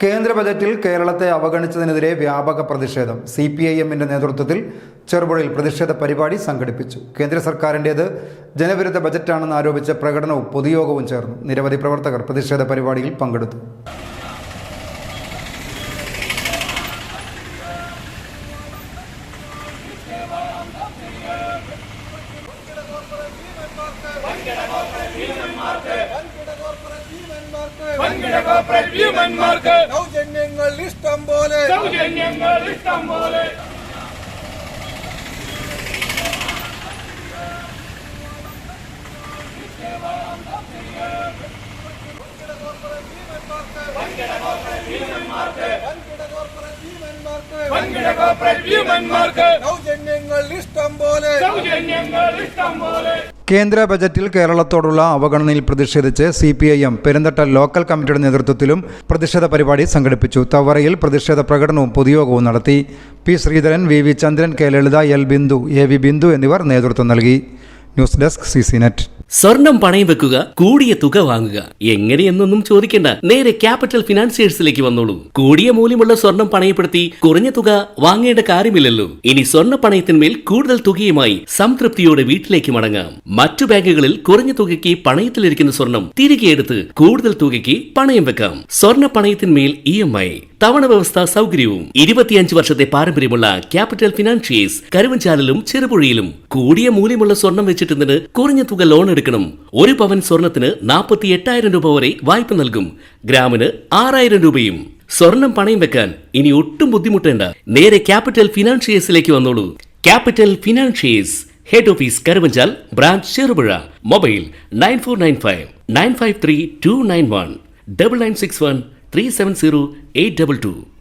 കേന്ദ്ര ബജറ്റിൽ കേരളത്തെ അവഗണിച്ചതിനെതിരെ വ്യാപക പ്രതിഷേധം. CPIMന്റെ നേതൃത്വത്തിൽ ചെറുപുഴയിൽ പ്രതിഷേധ പരിപാടി സംഘടിപ്പിച്ചു. കേന്ദ്ര സർക്കാരിൻ്റേത് ജനവിരുദ്ധ ബജറ്റാണെന്ന് ആരോപിച്ച പ്രകടനവും പൊതുയോഗവും ചേർന്നു. നിരവധി പ്രവർത്തകർ പ്രതിഷേധ പരിപാടിയിൽ പങ്കെടുത്തു. സൗജന്യങ്ങൾ ഇഷ്ടം പോലെ കേന്ദ്ര ബജറ്റിൽ കേരളത്തോടുള്ള അവഗണനയിൽ പ്രതിഷേധിച്ച് CPIM പെരുന്തട്ട ലോക്കൽ കമ്മിറ്റിയുടെ നേതൃത്വത്തിലും പ്രതിഷേധ പരിപാടി സംഘടിപ്പിച്ചു. തവറയിൽ പ്രതിഷേധ പ്രകടനവും പൊതുയോഗവും നടത്തി. P. ശ്രീധരൻ, VV ചന്ദ്രൻ, K. ലളിത, L. ബിന്ദു, AV ബിന്ദു എന്നിവർ നേതൃത്വം നൽകി. News desk CCNet. സ്വർണം പണയം വെക്കുക, കൂടിയ തുക വാങ്ങുക, എങ്ങനെയെന്നൊന്നും ചോദിക്കേണ്ട. നേരെ ക്യാപിറ്റൽ ഫിനാൻസിയേഴ്സിലേക്ക് വന്നോളൂ. കൂടിയ മൂല്യമുള്ള സ്വർണം പണയപ്പെടുത്തി കുറഞ്ഞ തുക വാങ്ങേണ്ട കാര്യമില്ലല്ലോ. ഇനി സ്വർണ്ണ പണയത്തിന്മേൽ കൂടുതൽ തുകയുമായി സംതൃപ്തിയോടെ വീട്ടിലേക്ക് മടങ്ങാം. മറ്റു ബാങ്കുകളിൽ കുറഞ്ഞ തുകയ്ക്ക് പണയത്തിലിരിക്കുന്ന സ്വർണം തിരികെ എടുത്ത് കൂടുതൽ തുകയ്ക്ക് പണയം വെക്കാം. സ്വർണ്ണ പണയത്തിന്മേൽ EMI തവണ വ്യവസ്ഥ സൗകര്യവും 25 വർഷത്തെ പാരമ്പര്യമുള്ള ക്യാപിറ്റൽ ഫിനാൻഷിയേഴ്സ് കരുവഞ്ചാലിലും ചെറുപുഴയിലും. കൂടിയ മൂല്യമുള്ള സ്വർണം വെച്ചിട്ടുന്നതിന് കുറഞ്ഞ തുക ലോൺ എടുക്കണം. 1 പവൻ സ്വർണത്തിന് 48,000 രൂപ വരെ വായ്പ നൽകും. ഗ്രാമിന് 6,000 രൂപയും. സ്വർണം പണയം വെക്കാൻ ഇനി ഒട്ടും ബുദ്ധിമുട്ടേണ്ട. നേരെ ക്യാപിറ്റൽ ഫിനാൻഷിയേഴ്സിലേക്ക് വന്നോളൂ. Capital financiers, head office Karuvanchal, branch Cherupuzha. Mobile 9495 953 291 9961 370 822.